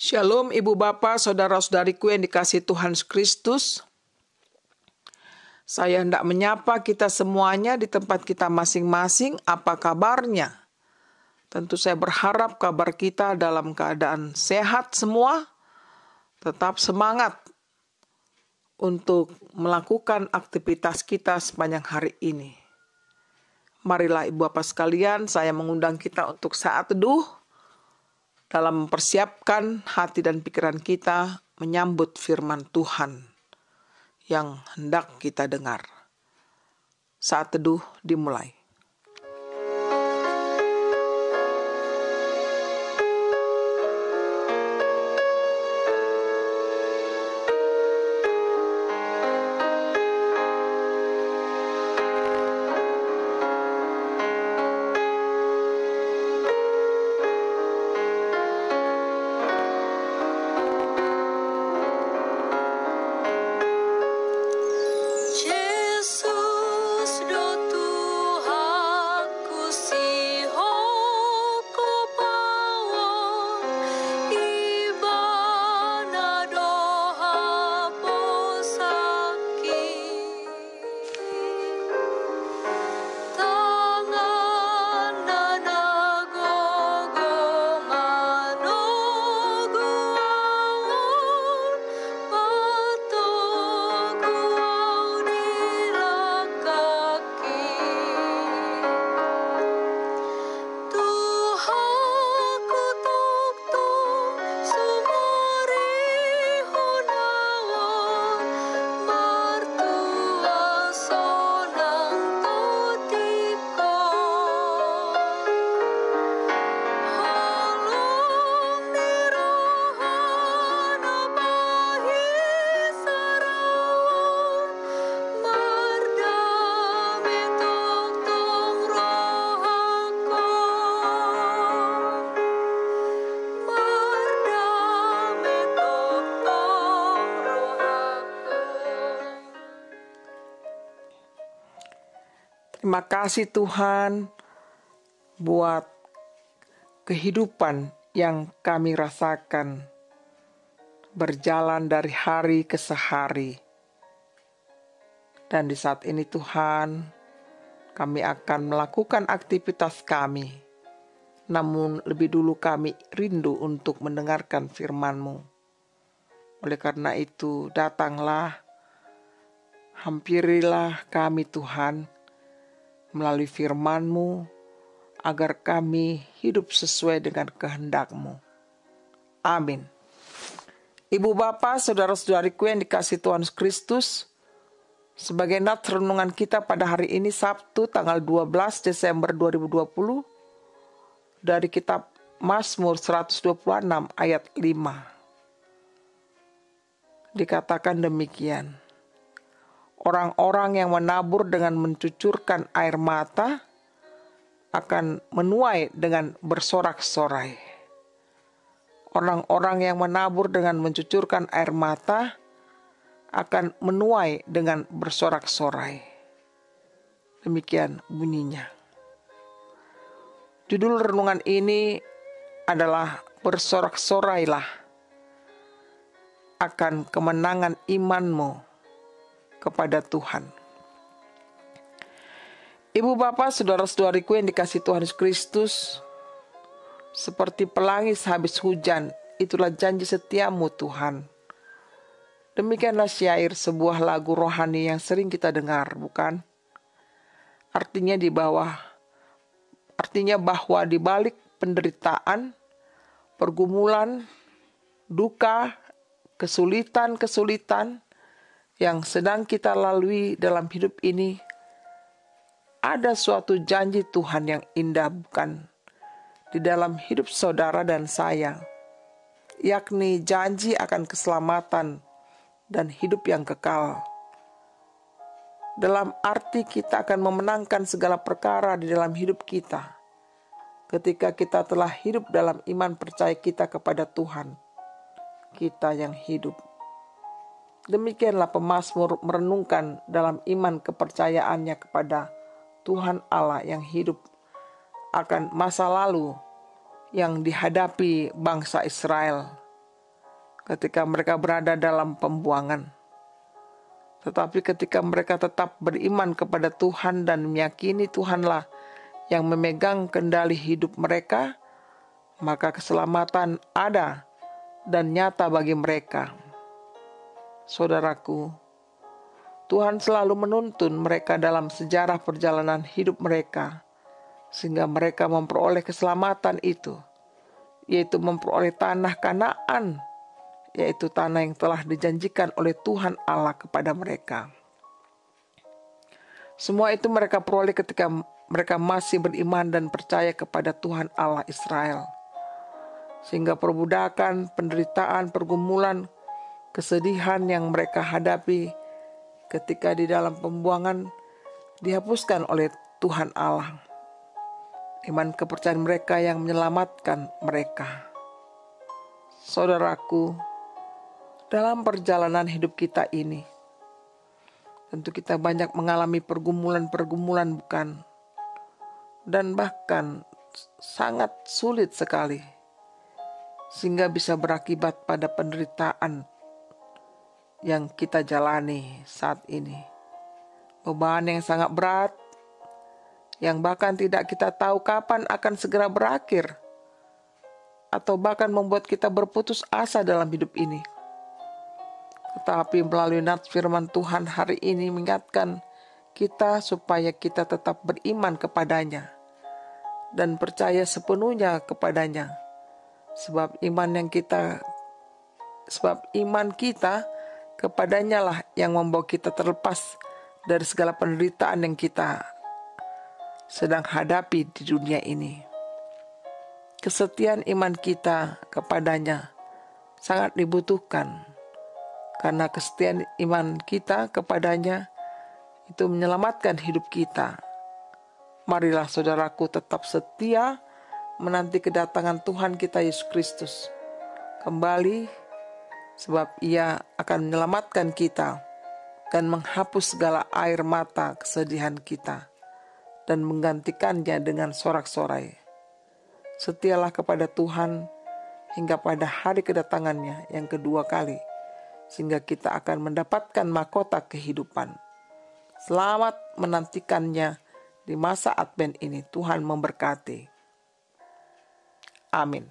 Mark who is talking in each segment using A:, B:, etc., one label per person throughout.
A: Shalom Ibu Bapak, Saudara-saudariku yang dikasihi Tuhan Kristus. Saya hendak menyapa kita semuanya di tempat kita masing-masing. Apa kabarnya? Tentu saya berharap kabar kita dalam keadaan sehat semua. Tetap semangat untuk melakukan aktivitas kita sepanjang hari ini. Marilah Ibu Bapak sekalian, saya mengundang kita untuk saat teduh dalam mempersiapkan hati dan pikiran kita menyambut firman Tuhan yang hendak kita dengar. Saat teduh dimulai. Terima kasih Tuhan buat kehidupan yang kami rasakan berjalan dari hari ke hari. Dan di saat ini Tuhan, kami akan melakukan aktivitas kami. Namun lebih dulu kami rindu untuk mendengarkan firman-Mu. Oleh karena itu datanglah, hampirilah kami Tuhan, melalui firman-Mu, agar kami hidup sesuai dengan kehendak-Mu. Amin. Ibu Bapak, saudara-saudariku yang dikasihi Tuhan Kristus, sebagai nats renungan kita pada hari ini Sabtu tanggal 12 Desember 2020, dari kitab Mazmur 126 ayat 5. Dikatakan demikian. Orang-orang yang menabur dengan mencucurkan air mata akan menuai dengan bersorak-sorai. Orang-orang yang menabur dengan mencucurkan air mata akan menuai dengan bersorak-sorai. Demikian bunyinya. Judul renungan ini adalah bersorak-sorailah akan kemenangan imanmu kepada Tuhan. Ibu Bapak, saudara-saudariku yang dikasihi Tuhan Kristus, seperti pelangi sehabis hujan, itulah janji setiamu Tuhan. Demikianlah syair sebuah lagu rohani yang sering kita dengar, bukan? Artinya bahwa di balik penderitaan, pergumulan, duka, kesulitan yang sedang kita lalui dalam hidup ini, ada suatu janji Tuhan yang indah, bukan? Di dalam hidup saudara dan saya, yakni janji akan keselamatan dan hidup yang kekal. Dalam arti kita akan memenangkan segala perkara di dalam hidup kita, ketika kita telah hidup dalam iman percaya kita kepada Tuhan, kita yang hidup. Demikianlah pemazmur merenungkan dalam iman kepercayaannya kepada Tuhan Allah yang hidup akan masa lalu yang dihadapi bangsa Israel ketika mereka berada dalam pembuangan. Tetapi ketika mereka tetap beriman kepada Tuhan dan meyakini Tuhanlah yang memegang kendali hidup mereka, maka keselamatan ada dan nyata bagi mereka. Saudaraku, Tuhan selalu menuntun mereka dalam sejarah perjalanan hidup mereka, sehingga mereka memperoleh keselamatan itu, yaitu memperoleh tanah Kanaan, yaitu tanah yang telah dijanjikan oleh Tuhan Allah kepada mereka. Semua itu mereka peroleh ketika mereka masih beriman dan percaya kepada Tuhan Allah Israel. Sehingga perbudakan, penderitaan, pergumulan, kesedihan yang mereka hadapi ketika di dalam pembuangan dihapuskan oleh Tuhan Allah. Iman kepercayaan mereka yang menyelamatkan mereka. Saudaraku, dalam perjalanan hidup kita ini, tentu kita banyak mengalami pergumulan-pergumulan, bukan? Dan bahkan sangat sulit sekali, sehingga bisa berakibat pada penderitaan yang kita jalani saat ini. Beban yang sangat berat, yang bahkan tidak kita tahu kapan akan segera berakhir, atau bahkan membuat kita berputus asa dalam hidup ini. Tetapi melalui nats firman Tuhan hari ini mengingatkan kita supaya kita tetap beriman kepadanya dan percaya sepenuhnya kepadanya. Sebab iman kita kepadanya lah yang membawa kita terlepas dari segala penderitaan yang kita sedang hadapi di dunia ini. Kesetiaan iman kita kepadanya sangat dibutuhkan, karena kesetiaan iman kita kepadanya itu menyelamatkan hidup kita. Marilah saudaraku tetap setia menanti kedatangan Tuhan kita Yesus Kristus kembali, sebab Ia akan menyelamatkan kita dan menghapus segala air mata kesedihan kita dan menggantikannya dengan sorak-sorai. Setialah kepada Tuhan hingga pada hari kedatangannya yang kedua kali, sehingga kita akan mendapatkan mahkota kehidupan. Selamat menantikannya di masa Advent ini. Tuhan memberkati. Amin.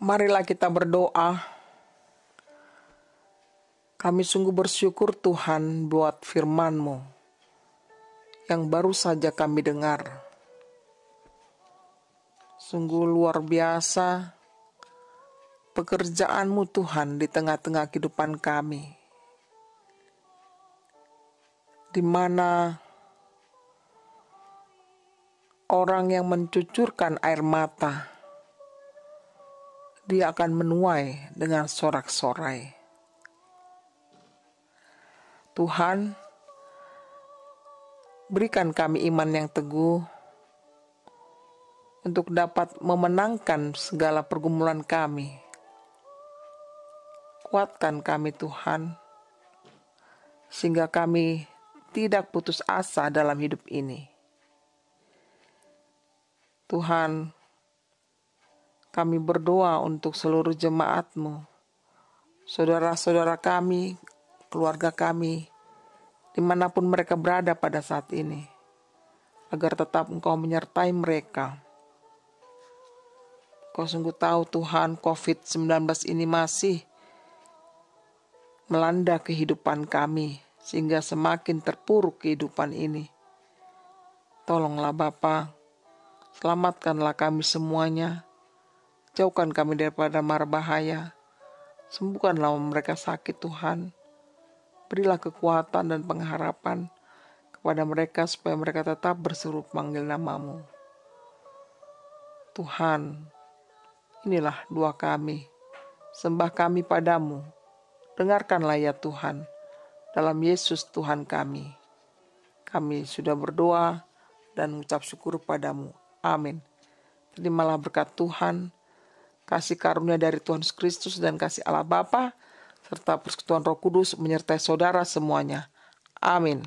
A: Marilah kita berdoa. Kami sungguh bersyukur Tuhan buat firman-Mu yang baru saja kami dengar. Sungguh luar biasa pekerjaan-Mu Tuhan di tengah-tengah kehidupan kami, di mana orang yang mencucurkan air mata, dia akan menuai dengan sorak-sorai. Tuhan, berikan kami iman yang teguh untuk dapat memenangkan segala pergumulan kami. Kuatkan kami Tuhan, sehingga kami tidak putus asa dalam hidup ini. Tuhan, kami berdoa untuk seluruh jemaat-Mu, saudara-saudara kami, keluarga kami, dimanapun mereka berada pada saat ini, agar tetap Engkau menyertai mereka. Kau sungguh tahu Tuhan, COVID-19 ini masih melanda kehidupan kami, sehingga semakin terpuruk kehidupan ini. Tolonglah Bapa, selamatkanlah kami semuanya, jauhkan kami daripada mara bahaya, sembuhkanlah mereka sakit Tuhan. Berilah kekuatan dan pengharapan kepada mereka supaya mereka tetap berseru panggil nama-Mu. Tuhan, inilah doa kami, sembah kami padamu. Dengarkanlah ya Tuhan, dalam Yesus Tuhan kami. Kami sudah berdoa dan mengucap syukur padamu. Amin. Terimalah berkat Tuhan, kasih karunia dari Tuhan Yesus Kristus dan kasih Allah Bapa serta persekutuan Roh Kudus menyertai saudara semuanya. Amin.